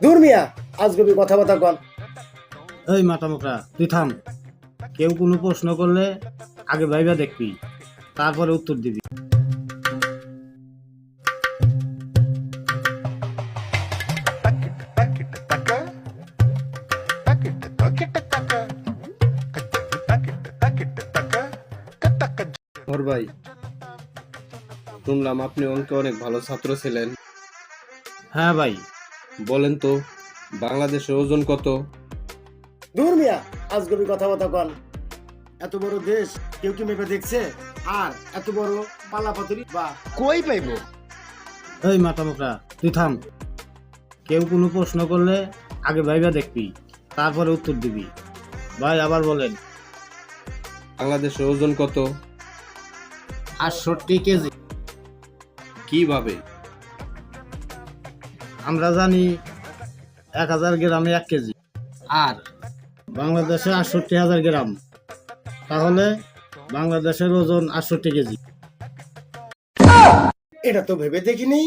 দূর মিয়া, আজগবি কথাবার্তা কন। এই মাতামোকরা তুই থাম। কেউ কোনো প্রশ্ন করলে আগে ভাইবা দেখবি, তারপরে উত্তর দিবি। ওর ভাই, শুনলাম আপনি অঙ্কে অনেক ভালো ছাত্র ছিলেন। হ্যাঁ ভাই। বলেন তো, বাংলাদেশের ওজন কত? দূর মিয়া, আজগবি কথাবার্তা কন। এত বড় দেশ কেউ কি মেপে দেখছে? আর এত বড় পালাপাতুরি বা কই পাইবো? এই মাতামোকরা তুই থাম। কেউ কোনো প্রশ্ন করলে আগে ভাইবা দেখবি, তারপরে উত্তর দিবি। ভাই আবার বলেন। বাংলাদেশের ওজন কত? 68 কেজি। কিভাবে? আমরা জানি 1000 গ্রামে 1 কেজি, আর বাংলাদেশে 68,000 গ্রাম, তাহলে বাংলাদেশের ওজন 68 কেজি। এটা তো ভেবে দেখিনি।